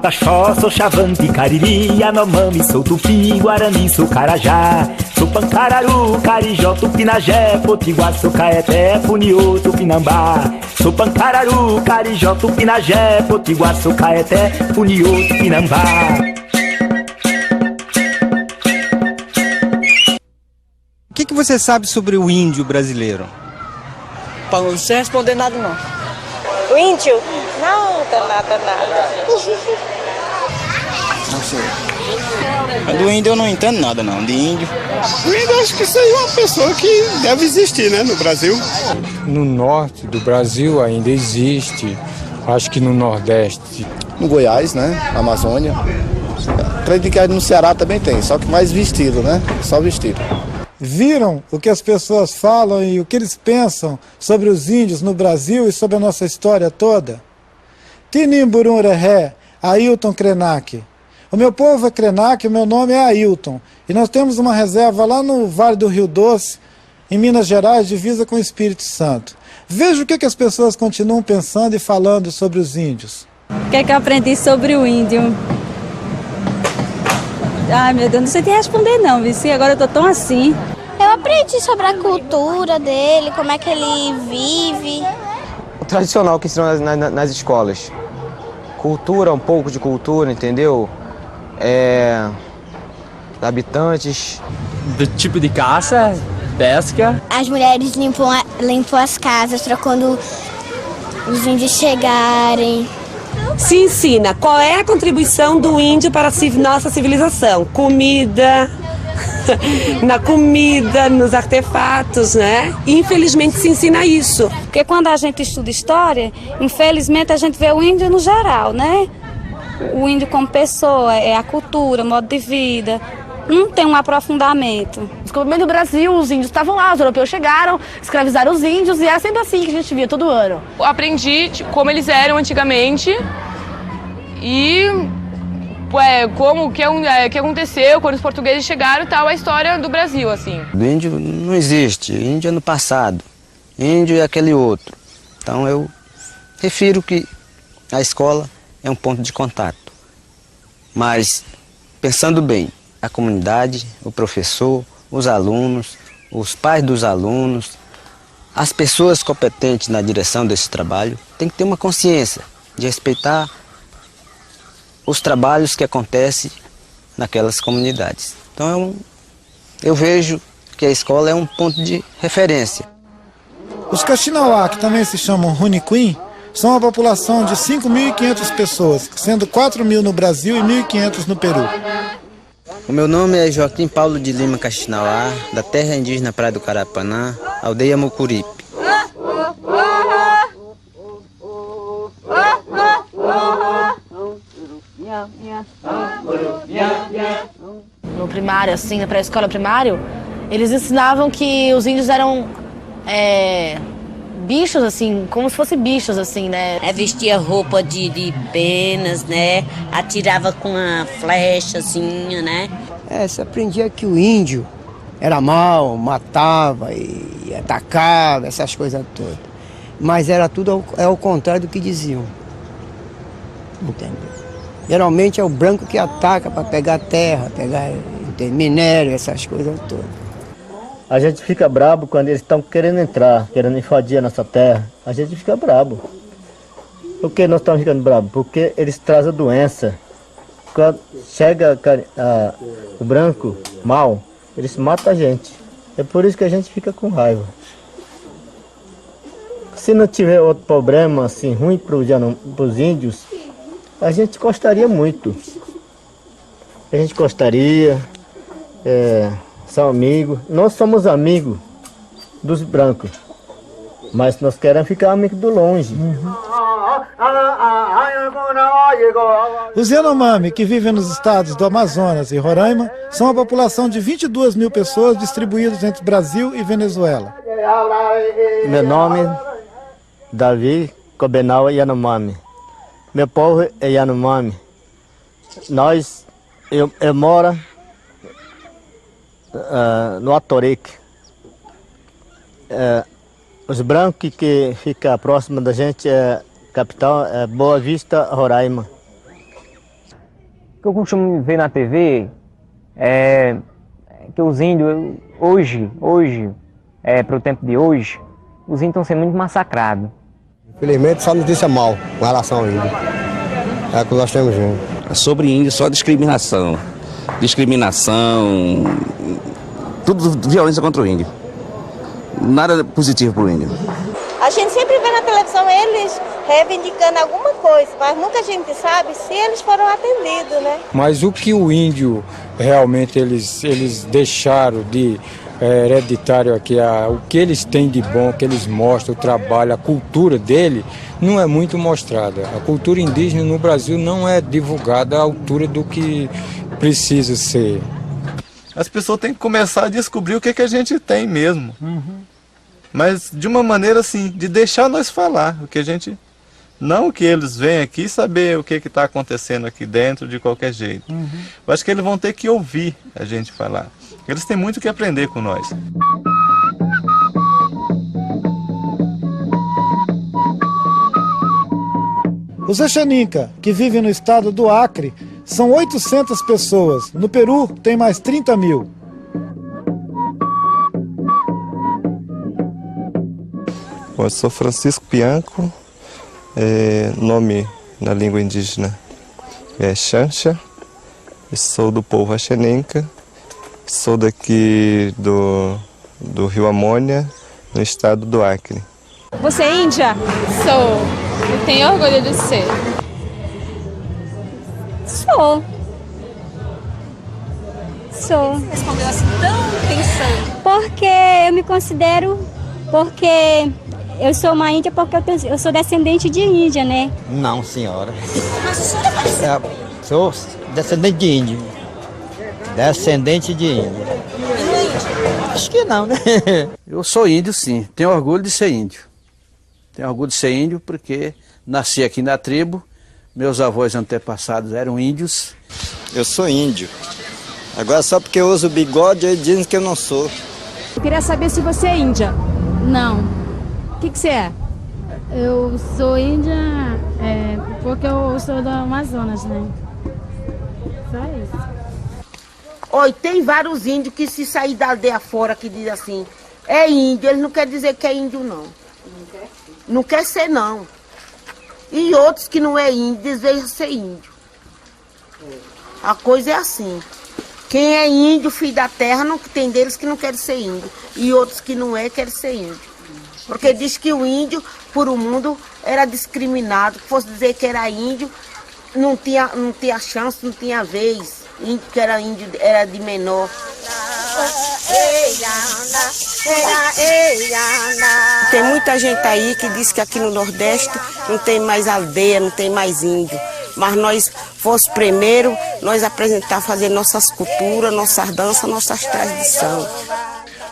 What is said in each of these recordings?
Pataxó, sou Xavante, Cariri, Yanomami, sou Tupi, Guarani, sou Carajá. Sou Pancararu, Carijó, Tupinagé, Potiguar, sou Caeté, Puniô, Tupinambá. Sou Pancararu, Carijó, Tupinagé, Potiguar, sou Caeté, Puniô, Tupinambá. O que você sabe sobre o índio brasileiro? Não sei responder nada, não. O índio? Nada. Não sei. Do índio eu não entendo nada, não. De índio. O índio acho que seria uma pessoa que deve existir, né, no Brasil. No norte do Brasil ainda existe, acho que no Nordeste. No Goiás, né, Amazônia. Acredito que no Ceará também tem, só que mais vestido, né, só vestido. Viram o que as pessoas falam e o que eles pensam sobre os índios no Brasil e sobre a nossa história toda? Tinimburum Rehé, Ailton Krenak. O meu povo é Krenak, o meu nome é Ailton. E nós temos uma reserva lá no Vale do Rio Doce, em Minas Gerais, divisa com o Espírito Santo. Veja o que as pessoas continuam pensando e falando sobre os índios. O que é que eu aprendi sobre o índio? Ai, meu Deus, não sei te responder não, Vici, agora eu tô tão assim. Eu aprendi sobre a cultura dele, como é que ele vive. O tradicional que ensinam nas escolas. Cultura, um pouco de cultura, entendeu? Habitantes. Do tipo de caça, pesca. As mulheres limpam as casas para quando os índios chegarem. Se ensina qual é a contribuição do índio para a nossa civilização. Comida, na comida, nos artefatos, né? Infelizmente se ensina isso. Porque quando a gente estuda história, infelizmente a gente vê o índio no geral, né? O índio como pessoa, é a cultura, o modo de vida. Não tem um aprofundamento. No descobrimento do Brasil, os índios estavam lá, os europeus chegaram, escravizaram os índios e era sempre assim que a gente via todo ano. Eu aprendi como eles eram antigamente e como que aconteceu quando os portugueses chegaram e tal, a história do Brasil, assim. Do índio não existe, índio é no passado, índio é aquele outro. Então eu refiro que a escola é um ponto de contato. Mas, pensando bem, a comunidade, o professor, os alunos, os pais dos alunos, as pessoas competentes na direção desse trabalho têm que ter uma consciência de respeitar os trabalhos que acontecem naquelas comunidades. Então eu vejo que a escola é um ponto de referência. Os Kaxinawá, que também se chamam Runiquim, são uma população de 5.500 pessoas, sendo 4.000 no Brasil e 1.500 no Peru. O meu nome é Joaquim Paulo de Lima Kaxinawá, da terra indígena Praia do Carapanã, aldeia Mucuripe. No primário, assim, na pré-escola primário, eles ensinavam que os índios eram bichos, assim, como se fossem bichos, assim, né? Vestia roupa de penas, né? Atirava com a flecha, assim, né? Você aprendia que o índio era mau, matava e atacava, essas coisas todas. Mas era tudo ao contrário do que diziam. Entendeu? Geralmente é o branco que ataca para pegar terra, pegar minério, essas coisas todas. A gente fica brabo quando eles estão querendo entrar, querendo invadir a nossa terra. A gente fica brabo. Por que nós estamos ficando brabo? Porque eles trazem doença. Quando chega o branco mal, eles matam a gente. É por isso que a gente fica com raiva. Se não tiver outro problema assim ruim para os índios, a gente gostaria muito. A gente gostaria, são amigos. Nós somos amigos dos brancos, mas nós queremos ficar amigos do longe. Os Yanomami, que vivem nos estados do Amazonas e Roraima, são uma população de 22.000 pessoas distribuídas entre Brasil e Venezuela. Meu nome é Davi Cobenau Yanomami. Meu povo é Yanomami. Eu moro no Atorique. Os brancos que ficam próximo da gente, capital é Boa Vista, Roraima. que eu costumo ver na TV é que os índios, hoje, para o tempo de hoje, os índios estão sendo muito massacrados. Infelizmente, só notícia mal com relação ao índio. É o que nós temos vindo. Sobre índio, só discriminação. Discriminação, tudo violência contra o índio. Nada positivo para o índio. A gente sempre vê na televisão eles reivindicando alguma coisa, mas nunca a gente sabe se eles foram atendidos, né? Mas o que o índio realmente eles deixaram de hereditário aqui, o que eles têm de bom, o que eles mostram, o trabalho, a cultura dele, não é muito mostrada. A cultura indígena no Brasil não é divulgada à altura do que precisa ser. As pessoas têm que começar a descobrir o que a gente tem mesmo. Mas de uma maneira assim, de deixar nós falar o que a gente... Não que eles venham aqui saber o que está acontecendo aqui dentro de qualquer jeito. Eu acho que eles vão ter que ouvir a gente falar. Eles têm muito que aprender com nós. Os Exaninca, que vivem no estado do Acre, são 800 pessoas. No Peru, tem mais 30 mil. Bom, eu sou Francisco Bianco, nome na língua indígena é Xanxa, sou do povo Exaninca, sou daqui do Rio Amônia, no estado do Acre. Você é índia? Sou. Eu tenho orgulho de ser. Sou. Você respondeu assim tão pensando? Porque eu me considero... Porque eu sou uma índia porque eu sou descendente de índia, né? Não, senhora. Mas a senhora parece... Sou descendente de índio. Descendente de índio. E não é índio? Acho que não, né? Eu sou índio, sim. Tenho orgulho de ser índio. Tenho orgulho de ser índio porque nasci aqui na tribo. Meus avós antepassados eram índios. Eu sou índio. Agora só porque eu uso bigode, eles dizem que eu não sou. Eu queria saber se você é índia. Não. O que você é? Eu sou índia porque eu sou do Amazonas, né? Só isso. Oi, tem vários índios que se sair da aldeia fora que diz assim, é índio, eles não querem dizer que é índio não. Não quer ser não. E outros que não é índio, desejam ser índio. A coisa é assim. Quem é índio, filho da terra, não tem deles que não querem ser índio. E outros que não é, querem ser índio. Porque diz que o índio, por o mundo, era discriminado. Se fosse dizer que era índio, não tinha chance, não tinha vez. Índio que era índio, era de menor. Tem muita gente aí que diz que aqui no Nordeste não tem mais aldeia, não tem mais índio. Mas nós fosse primeiro, nós apresentar, fazer nossas culturas, nossas danças, nossas tradições.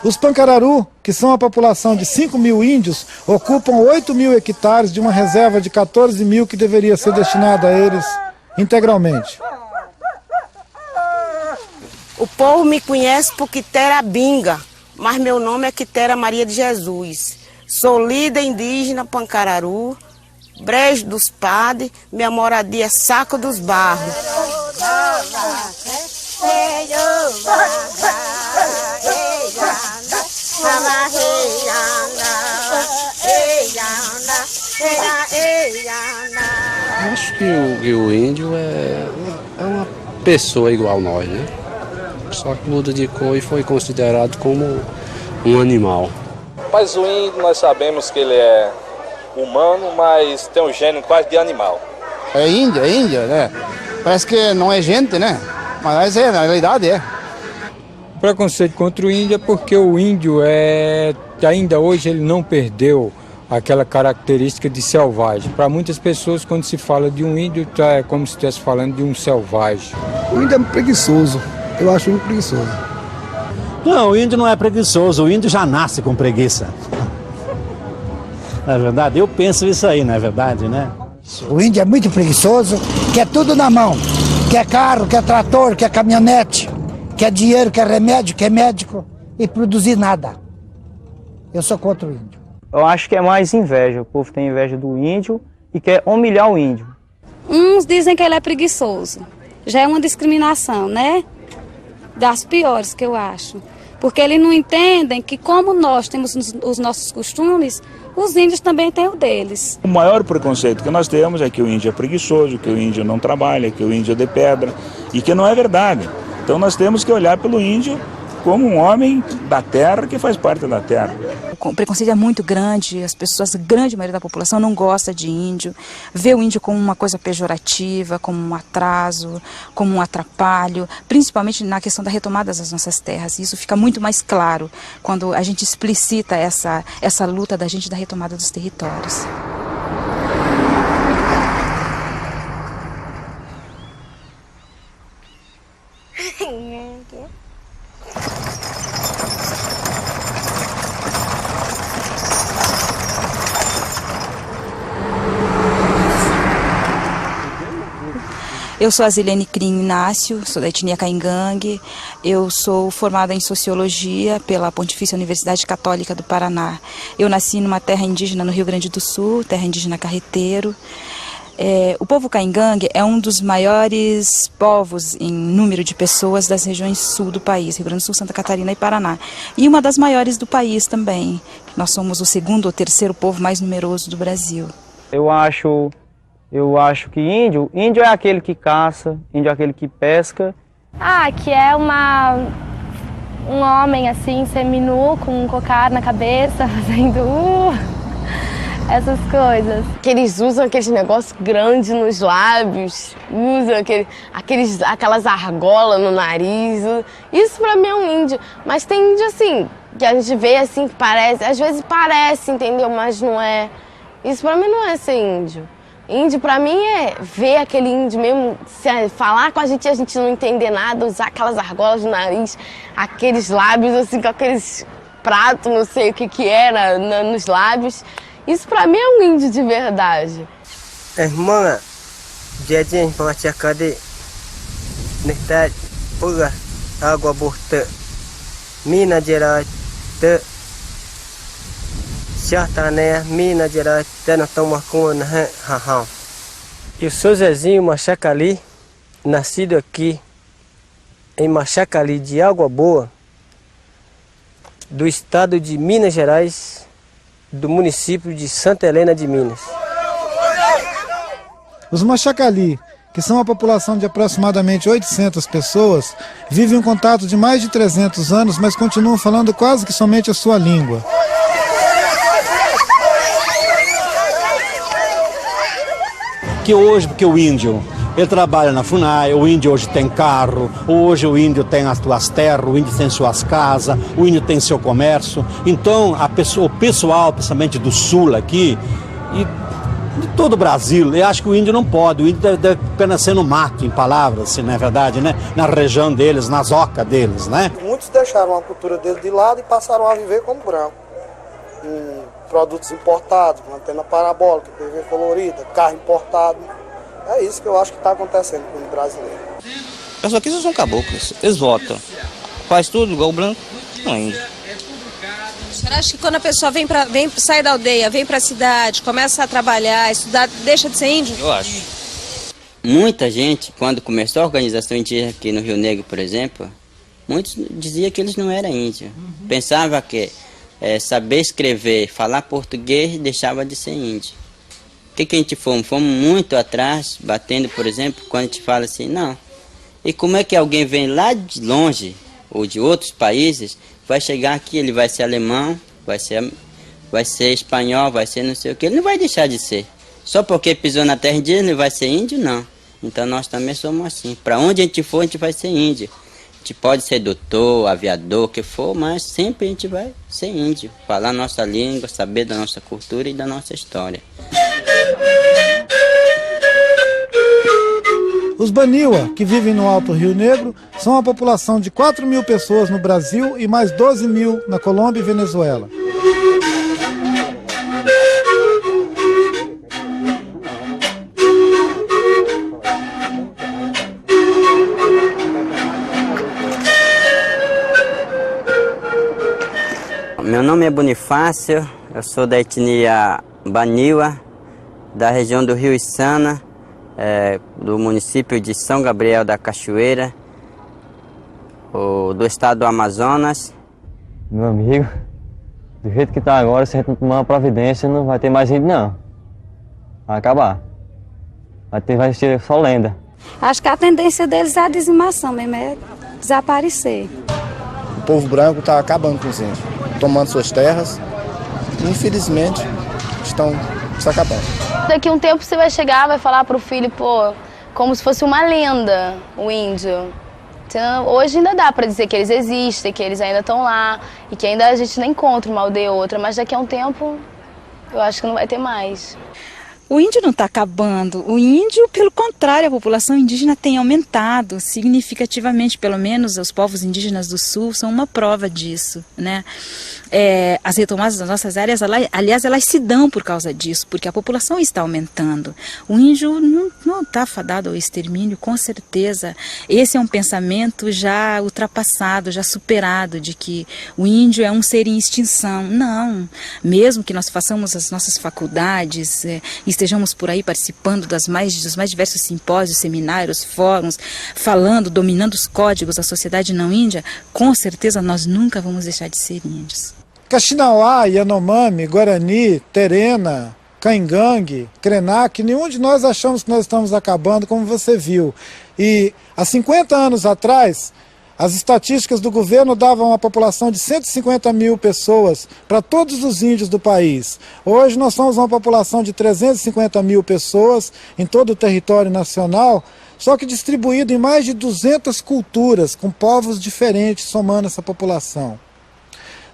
Os Pancararu, que são a população de 5 mil índios, ocupam 8 mil hectares de uma reserva de 14 mil que deveria ser destinada a eles integralmente. O povo me conhece por Quitera Binga, mas meu nome é Quitera Maria de Jesus. Sou líder indígena Pancararu, Brejo dos Padres, minha moradia é Saco dos Barros. Eu acho que o índio é uma pessoa igual a nós, né? Só que muda de cor e foi considerado como um animal. Mas o índio, nós sabemos que ele é humano, mas tem um gênio quase de animal. É índia, né? Parece que não é gente, né? Mas na realidade é. O preconceito contra o índio é porque o índio ainda hoje ele não perdeu aquela característica de selvagem. Para muitas pessoas, quando se fala de um índio, é como se estivesse falando de um selvagem. O índio é preguiçoso. Eu acho muito preguiçoso. Não, o índio não é preguiçoso, o índio já nasce com preguiça. Não é verdade? Eu penso isso aí, não é verdade, né? O índio é muito preguiçoso, quer tudo na mão. Quer carro, quer trator, quer caminhonete, quer dinheiro, quer remédio, quer médico e produzir nada. Eu sou contra o índio. Eu acho que é mais inveja. O povo tem inveja do índio e quer humilhar o índio. Uns dizem que ele é preguiçoso. já é uma discriminação, né? Das piores que eu acho. Porque eles não entendem que como nós temos os nossos costumes, os índios também têm o deles. O maior preconceito que nós temos é que o índio é preguiçoso, que o índio não trabalha, que o índio é de pedra, e que não é verdade. Então nós temos que olhar pelo índio como um homem da terra que faz parte da terra. O preconceito é muito grande, as pessoas, a grande maioria da população não gosta de índio, vê o índio como uma coisa pejorativa, como um atraso, como um atrapalho, principalmente na questão da retomada das nossas terras. Isso fica muito mais claro quando a gente explicita essa luta da gente da retomada dos territórios. Eu sou a Zilene Crim Inácio, sou da etnia Caingangue, eu sou formada em Sociologia pela Pontifícia Universidade Católica do Paraná. Eu nasci numa terra indígena no Rio Grande do Sul, terra indígena Carreteiro. O povo Caingangue é um dos maiores povos em número de pessoas das regiões sul do país, Rio Grande do Sul, Santa Catarina e Paraná. E uma das maiores do país também. Nós somos o segundo ou terceiro povo mais numeroso do Brasil. Eu acho que índio é aquele que caça, índio é aquele que pesca. Que é um homem assim, seminu, com um cocar na cabeça, fazendo essas coisas. Que eles usam aqueles negócios grandes nos lábios, usam aquelas argolas no nariz. Isso pra mim é um índio. Mas tem índio assim, que a gente vê assim, que parece, às vezes parece, entendeu? Mas não é. Isso pra mim não é ser índio. Índio pra mim é ver aquele índio mesmo, falar com a gente não entender nada, usar aquelas argolas no nariz, aqueles lábios assim, com aqueles pratos, não sei o que era nos lábios. Isso pra mim é um índio de verdade. Irmã, dia para de nesta pura água borta, Minas Gerais, Minas Gerais, não toma conta, raham. Eu sou Zezinho Machacali, nascido aqui em Machacali de Água Boa, do estado de Minas Gerais, do município de Santa Helena de Minas. Os Machacali, que são uma população de aproximadamente 800 pessoas, vivem um contato de mais de 300 anos, mas continuam falando quase que somente a sua língua. Que hoje, porque o índio, ele trabalha na FUNAI, o índio hoje tem carro, hoje o índio tem as suas terras, o índio tem suas casas, o índio tem seu comércio. Então, o pessoal, principalmente do sul aqui, e de todo o Brasil, eu acho que o índio não pode, o índio deve apenas ser no mato, em palavras, assim, não é verdade, né? Na região deles, nas ocas deles, né? Muitos deixaram a cultura deles de lado e passaram a viver como branco. Produtos importados, antena parabólica, TV colorida, carro importado. É isso que eu acho que está acontecendo com o brasileiro. Pessoal, aqui são caboclos, eles votam. Faz tudo igual o branco, não é índio. O senhor acha que quando a pessoa sai da aldeia, vem para a cidade, começa a trabalhar, estudar, deixa de ser índio? Eu acho. Muita gente, quando começou a organização indígena aqui no Rio Negro, por exemplo, muitos diziam que eles não eram índios. Pensava que saber escrever, falar português, deixava de ser índio. O que a gente fomos? Fomos muito atrás, batendo, por exemplo, quando a gente fala assim, não. E como é que alguém vem lá de longe, ou de outros países, vai chegar aqui, ele vai ser alemão, vai ser espanhol, vai ser não sei o que, ele não vai deixar de ser. Só porque pisou na terra indígena, ele vai ser índio, não. Então nós também somos assim. Para onde a gente for, a gente vai ser índio. A gente pode ser doutor, aviador, o que for, mas sempre a gente vai ser índio. Falar nossa língua, saber da nossa cultura e da nossa história. Os Baniwa, que vivem no Alto Rio Negro, são uma população de 4 mil pessoas no Brasil e mais 12 mil na Colômbia e Venezuela. Meu nome é Bonifácio, eu sou da etnia Baniwa, da região do Rio Içana, do município de São Gabriel da Cachoeira, do estado do Amazonas. Meu amigo, do jeito que está agora, se a gente não tomar uma providência, não vai ter mais índio não. Vai acabar. Vai ser só lenda. Acho que a tendência deles é a dizimação mesmo, é desaparecer. O povo branco está acabando com os índios, tomando suas terras. Infelizmente, estão se acabando. Daqui a um tempo você vai chegar, vai falar pro filho, pô, como se fosse uma lenda, o índio. Então, hoje ainda dá para dizer que eles existem, que eles ainda estão lá e que ainda a gente nem encontra uma aldeia ou outra, mas daqui a um tempo eu acho que não vai ter mais. O índio não está acabando, o índio, pelo contrário, a população indígena tem aumentado significativamente, pelo menos os povos indígenas do sul são uma prova disso, né? As retomadas das nossas áreas, aliás, elas se dão por causa disso, porque a população está aumentando. O índio não está fadado ao extermínio, com certeza. Esse é um pensamento já ultrapassado, já superado, de que o índio é um ser em extinção. Não, mesmo que nós façamos as nossas faculdades, estejamos por aí participando dos mais diversos simpósios, seminários, fóruns, falando, dominando os códigos da sociedade não índia, com certeza nós nunca vamos deixar de ser índios. Kaxinawá, Yanomami, Guarani, Terena, Caingangue, Krenak, nenhum de nós achamos que nós estamos acabando, como você viu. E há 50 anos atrás, as estatísticas do governo davam uma população de 150 mil pessoas para todos os índios do país. Hoje nós somos uma população de 350 mil pessoas em todo o território nacional, só que distribuído em mais de 200 culturas, com povos diferentes somando essa população.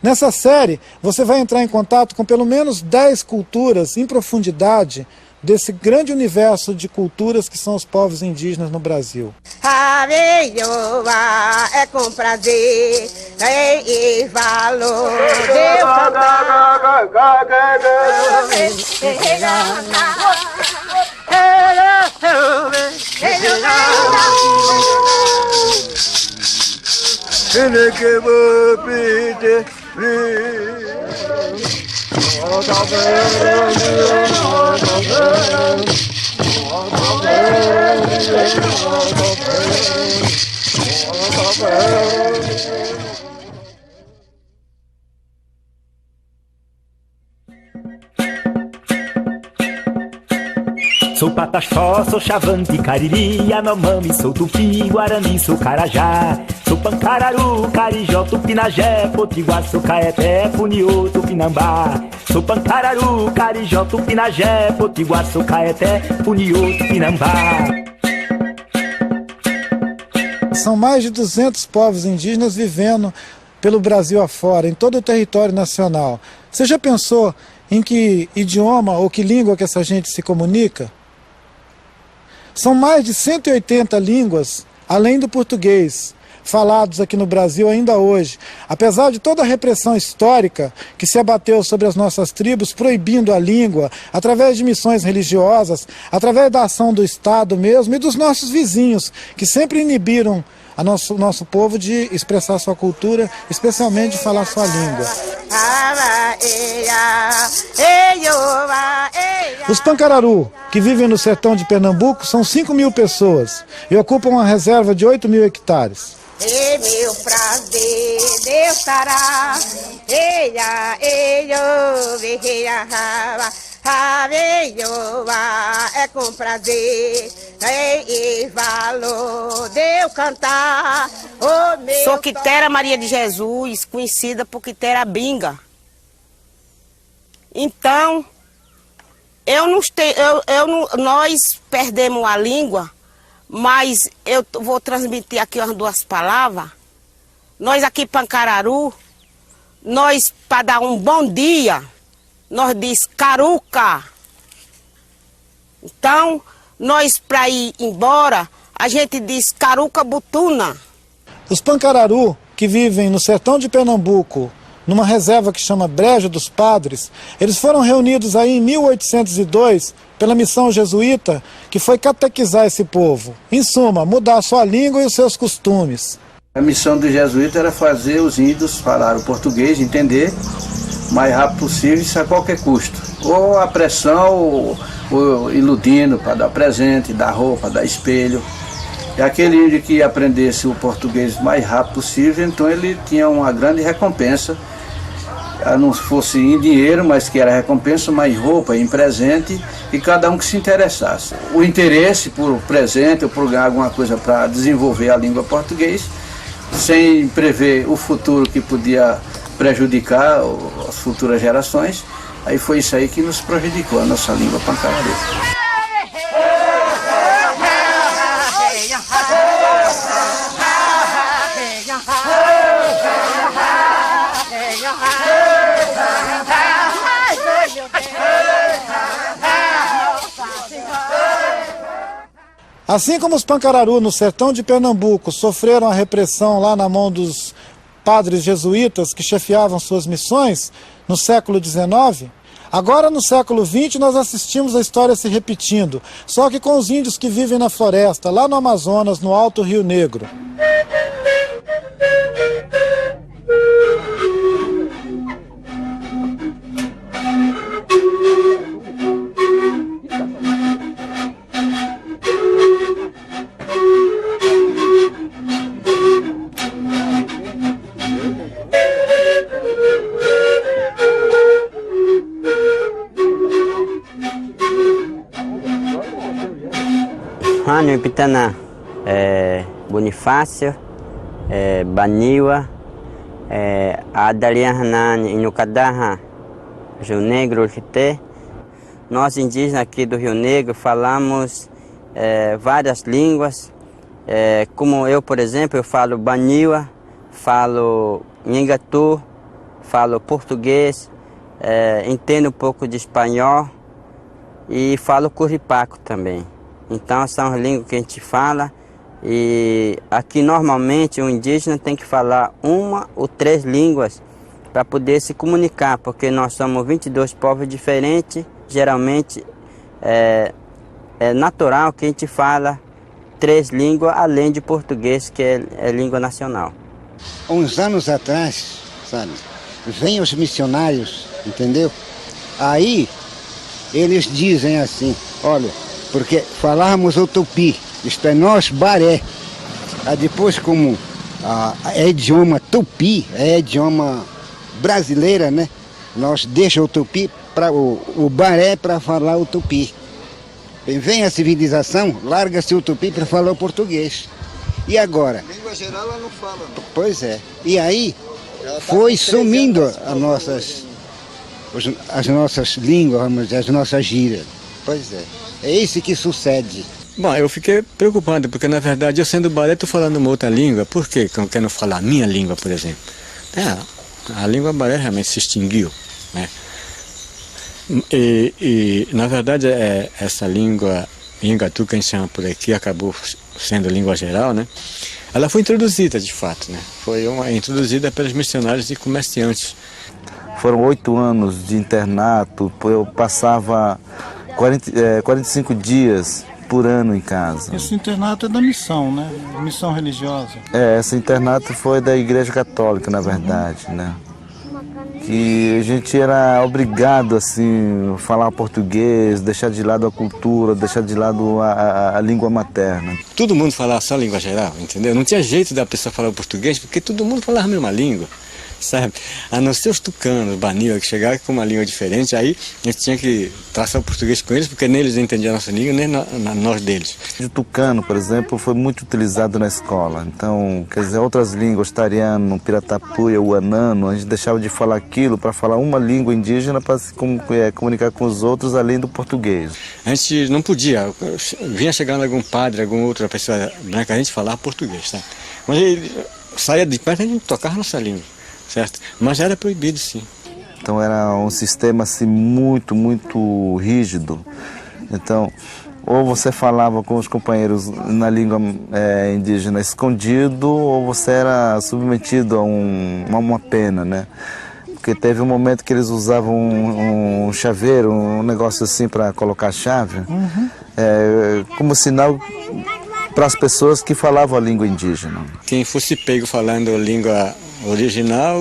Nessa série, você vai entrar em contato com pelo menos 10 culturas em profundidade desse grande universo de culturas que são os povos indígenas no Brasil. É com prazer e valor. Sou Pataxó, sou Xavante, Cariri, Yanomami, sou Tupi, Guarani, sou Carajá. Sou Pancararu, Carijó, Tupinagé, Potiguar, sou Caeté, Funiô, Tupinambá. Sou Pancararu, Carijó, Tupinagé, Potiguar, sou Caeté, Funiô, Tupinambá. São mais de 200 povos indígenas vivendo pelo Brasil afora, em todo o território nacional. Você já pensou em que idioma ou que língua que essa gente se comunica? São mais de 180 línguas, além do português, falados aqui no Brasil ainda hoje. Apesar de toda a repressão histórica que se abateu sobre as nossas tribos, proibindo a língua, através de missões religiosas, através da ação do Estado mesmo e dos nossos vizinhos, que sempre inibiram o nosso povo de expressar sua cultura, especialmente de falar sua língua. Os Pancararu, que vivem no sertão de Pernambuco, são 5 mil pessoas e ocupam uma reserva de 8 mil hectares. E meu prazer, Deus dará, é com prazer e valor de eu cantar. Sou Quitera Maria de Jesus, conhecida por Quitera Binga. Então, nós perdemos a língua, mas eu vou transmitir aqui umas 2 palavras. Nós aqui Pancararu, nós para dar um bom dia, nós diz caruca. Então, nós para ir embora, a gente diz caruca butuna. Os Pancararu, que vivem no sertão de Pernambuco, numa reserva que chama Brejo dos Padres, eles foram reunidos aí em 1802 pela missão jesuíta, que foi catequizar esse povo. Em suma, mudar a sua língua e os seus costumes. A missão do jesuíta era fazer os índios falar o português, entender o mais rápido possível, isso a qualquer custo. Ou a pressão, iludindo para dar presente, dar roupa, dar espelho. E aquele índio que aprendesse o português o mais rápido possível, então ele tinha uma grande recompensa. Não fosse em dinheiro, mas que era recompensa, mais roupa, em presente, e cada um que se interessasse. O interesse por presente ou por ganhar alguma coisa para desenvolver a língua portuguesa, sem prever o futuro que podia prejudicar as futuras gerações, aí foi isso aí que nos prejudicou, a nossa língua pancararu. Assim como os Pancararu no sertão de Pernambuco sofreram a repressão lá na mão dos padres jesuítas que chefiavam suas missões no século XIX, agora no século XX nós assistimos a história se repetindo, só que com os índios que vivem na floresta, lá no Amazonas, no Alto Rio Negro. Rânio Pitaná, Bonifácio, Baniwa, Adalian Hanan, Inucadaha, Rio Negro, Urquité. Nós indígenas aqui do Rio Negro falamos várias línguas, como eu, por exemplo, eu falo Baniwa, falo Nhengatu, falo português, entendo um pouco de espanhol e falo curipaco também. Então são as línguas que a gente fala e aqui normalmente o indígena tem que falar 1 ou 3 línguas para poder se comunicar, porque nós somos 22 povos diferentes, geralmente é natural que a gente fala 3 línguas além de português, que é língua nacional. Uns anos atrás, sabe, vêm os missionários, entendeu? Aí eles dizem assim, olha, porque falávamos o tupi, isto é nós baré. Aí depois como é idioma tupi, é idioma brasileira, né? Nós deixamos o tupi, o baré para falar o tupi. Vem a civilização, larga-se o tupi para falar o português. E agora? Língua geral ela não fala. Não. Pois é. E aí foi sumindo as nossas línguas, vamos dizer, as nossas gírias. Pois é. É isso que sucede. Bom, eu fiquei preocupado, porque na verdade eu sendo baré estou falando uma outra língua. Por quê? Que eu quero falar a minha língua, por exemplo. A língua baré realmente se extinguiu, né? E na verdade essa língua Nhengatu, que a gente chama por aqui, acabou sendo língua geral, né? Ela foi introduzida de fato, né? Foi introduzida pelos missionários e comerciantes. Foram 8 anos de internato, eu passava 45 dias por ano em casa. Esse internato é da missão, né? Missão religiosa. Esse internato foi da Igreja Católica, na verdade, né? Que a gente era obrigado, assim, a falar português, deixar de lado a cultura, deixar de lado a língua materna. Todo mundo falava só língua geral, entendeu? Não tinha jeito da pessoa falar português, porque todo mundo falava a mesma língua, sabe? A não ser os tucanos, os Baniwa, que chegavam com uma língua diferente, aí a gente tinha que traçar o português com eles, porque nem eles entendiam a nossa língua, nem nós deles. O tucano, por exemplo, foi muito utilizado na escola. Então, quer dizer, outras línguas, tariano, piratapuia, uanano, a gente deixava de falar aquilo para falar uma língua indígena para se comunicar com os outros além do português. A gente não podia, vinha chegando algum padre, alguma outra pessoa branca, a gente falava português, tá? Mas ele saía de perto e a gente tocava a nossa língua. Certo? Mas era proibido, sim. Então era um sistema assim muito, muito rígido. Então, ou você falava com os companheiros na língua indígena escondido, ou você era submetido a uma pena, né? Porque teve um momento que eles usavam um chaveiro, um negócio assim para colocar a chave, como sinal para as pessoas que falavam a língua indígena. Quem fosse pego falando língua original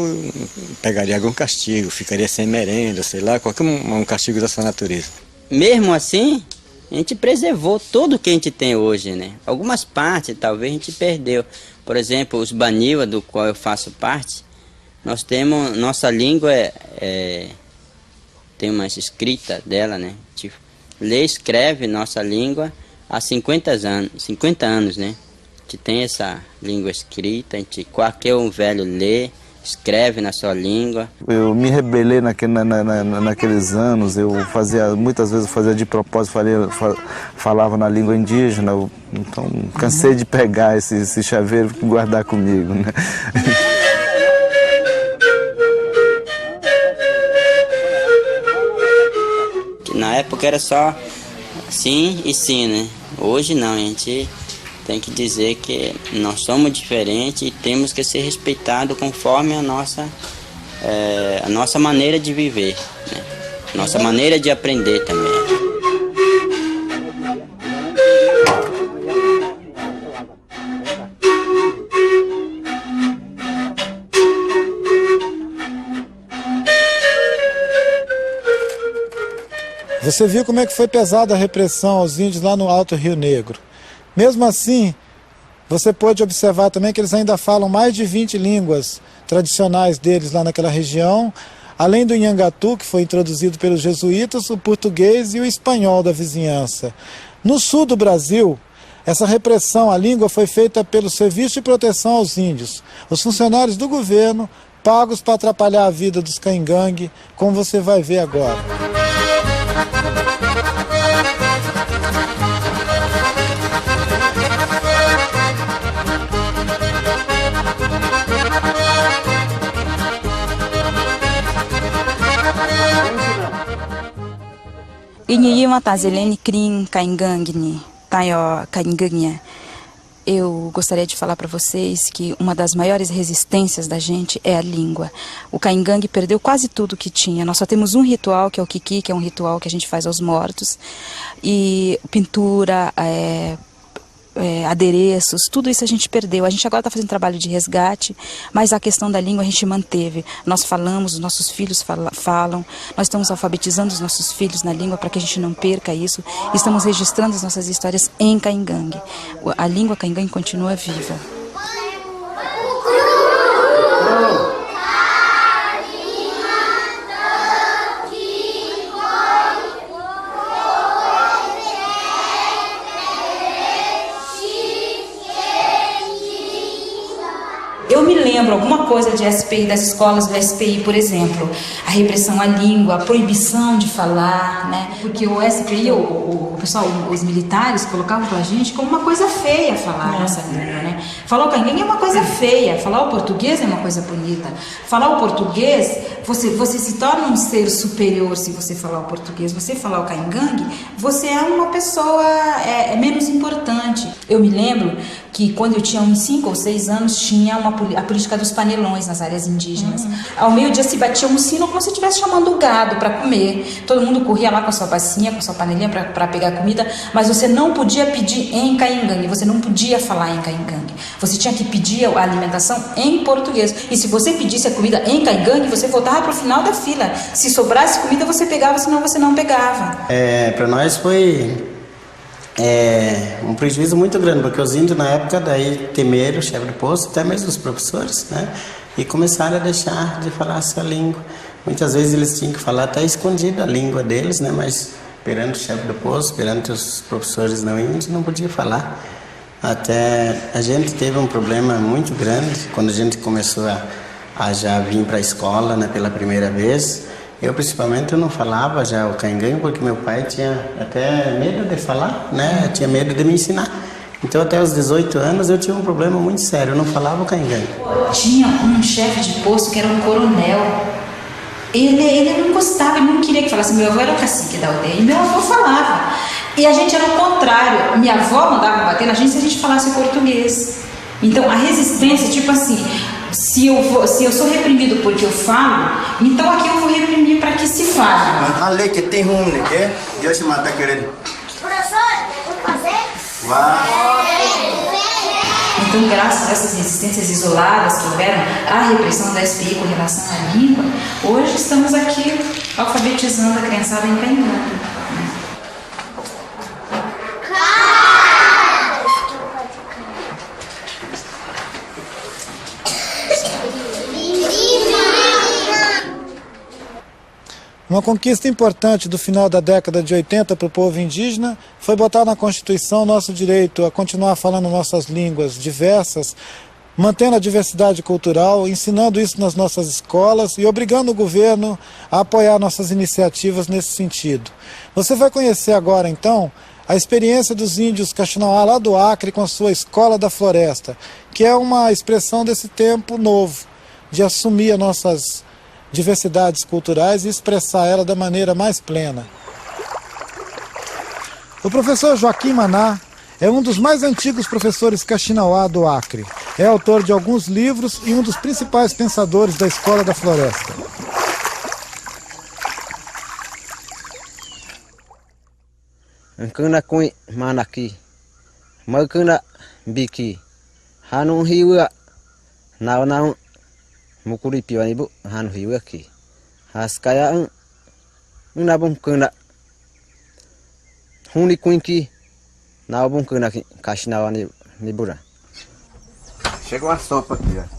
pegaria algum castigo, ficaria sem merenda, sei lá, qualquer um castigo dessa natureza. mesmo assim, a gente preservou tudo o que a gente tem hoje, né? Algumas partes talvez a gente perdeu. Por exemplo, os Baniwa, do qual eu faço parte, nós temos, nossa língua tem uma escrita dela, né? A gente lê e escreve nossa língua há 50 anos, né? A gente tem essa língua escrita, a gente, qualquer um velho lê, escreve na sua língua. Eu me rebelei naqueles anos, muitas vezes eu fazia de propósito, falava na língua indígena, então cansei de pegar esse chaveiro e guardar comigo, né? Na época era só sim e sim, né? Hoje não, a gente tem que dizer que nós somos diferentes e temos que ser respeitados conforme a nossa maneira de viver, né? Nossa maneira de aprender também. Você viu como é que foi pesada a repressão aos índios lá no Alto Rio Negro. Mesmo assim, você pode observar também que eles ainda falam mais de 20 línguas tradicionais deles lá naquela região, além do Nhangatu, que foi introduzido pelos jesuítas, o português e o espanhol da vizinhança. No sul do Brasil, essa repressão à língua foi feita pelo Serviço de Proteção aos Índios, os funcionários do governo pagos para atrapalhar a vida dos caingangue, como você vai ver agora. Inhiyima Tazelene Krim Caingangue, Tayo Caingangue. Eu gostaria de falar para vocês que uma das maiores resistências da gente é a língua. O Caingangue perdeu quase tudo que tinha. Nós só temos um ritual, que é o Kiki, que é um ritual que a gente faz aos mortos. E pintura, adereços, tudo isso a gente perdeu. A gente agora está fazendo trabalho de resgate, mas a questão da língua a gente manteve. Nós falamos, os nossos filhos falam, nós estamos alfabetizando os nossos filhos na língua para que a gente não perca isso. Estamos registrando as nossas histórias em Caingangue. A língua Caingangue continua viva. Eu me lembro alguma coisa de SPI, das escolas do SPI, por exemplo, a repressão à língua, a proibição de falar, né? Porque o SPI, o pessoal, os militares colocavam pra gente como uma coisa feia falar a nossa língua, né? Falar o caingangue é uma coisa feia, falar o português é uma coisa bonita. Falar o português, você se torna um ser superior se você falar o português. Você falar o caingangue, você é uma pessoa menos importante. Eu me lembro que quando eu tinha uns 5 ou 6 anos, tinha a política dos panelões nas áreas indígenas. Ao meio-dia se batia um sino como se estivesse chamando o gado para comer. Todo mundo corria lá com a sua bacinha, com a sua panelinha para pegar comida, mas você não podia pedir em caingangue, você não podia falar em caingangue. Você tinha que pedir a alimentação em português. E se você pedisse a comida em caingangue, você voltava para o final da fila. Se sobrasse comida, você pegava, senão você não pegava. Para nós foi um prejuízo muito grande, porque os índios na época daí temeram o chefe do posto, até mesmo os professores, né? E começaram a deixar de falar a sua língua. Muitas vezes eles tinham que falar até escondido a língua deles, né? Mas perante o chefe do posto, perante os professores não índios, não podia falar. Até a gente teve um problema muito grande quando a gente começou a já vir para a escola, né, pela primeira vez. Eu, principalmente, eu não falava já o caingangue porque meu pai tinha até medo de falar, né? Tinha medo de me ensinar. Então, até os 18 anos, eu tinha um problema muito sério. Eu não falava o caingangue. Tinha um chefe de posto que era um coronel. Ele não gostava, ele não queria que falasse. Meu avô era o cacique da aldeia e meu avô falava. E a gente era o contrário. Minha avó mandava bater na gente se a gente falasse português. Então, a resistência, tipo assim... Se eu sou reprimido porque eu falo, então aqui eu vou reprimir para que se fale. A lei que tem um, né? Deus mata querendo. Professor, vamos fazer? Então, graças a essas resistências isoladas que houveram, a repressão da SPI com relação à língua, hoje estamos aqui alfabetizando a criançada em Caingangue. Uma conquista importante do final da década de 80 para o povo indígena foi botar na Constituição nosso direito a continuar falando nossas línguas diversas, mantendo a diversidade cultural, ensinando isso nas nossas escolas e obrigando o governo a apoiar nossas iniciativas nesse sentido. Você vai conhecer agora, então, a experiência dos índios Kaxinawá lá do Acre com a sua Escola da Floresta, que é uma expressão desse tempo novo, de assumir as nossas diversidades culturais e expressar ela da maneira mais plena. O professor Joaquim Maná é um dos mais antigos professores Kaxinawá do Acre. É autor de alguns livros e um dos principais pensadores da Escola da Floresta. Nkuna kui manaki, makuna biki, hanun hiwa, naunau mukuri piwanibu hanu hiwa ki, haskaya nabum kuna, huni kuinki, nabum kuna Kaxinawá nibura. Chega uma sopa aqui, ó.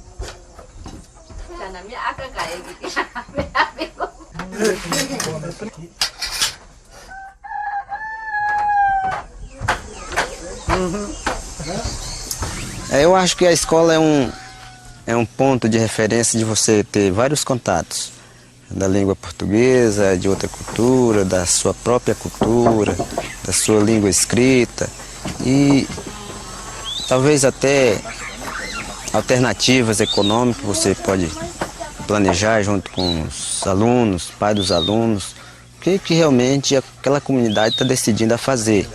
Eu acho que a escola é um ponto de referência de você ter vários contatos da língua portuguesa, de outra cultura, da sua própria cultura, da sua língua escrita e talvez até alternativas econômicas você pode planejar junto com os alunos, pais dos alunos, o que realmente aquela comunidade está decidindo a fazer.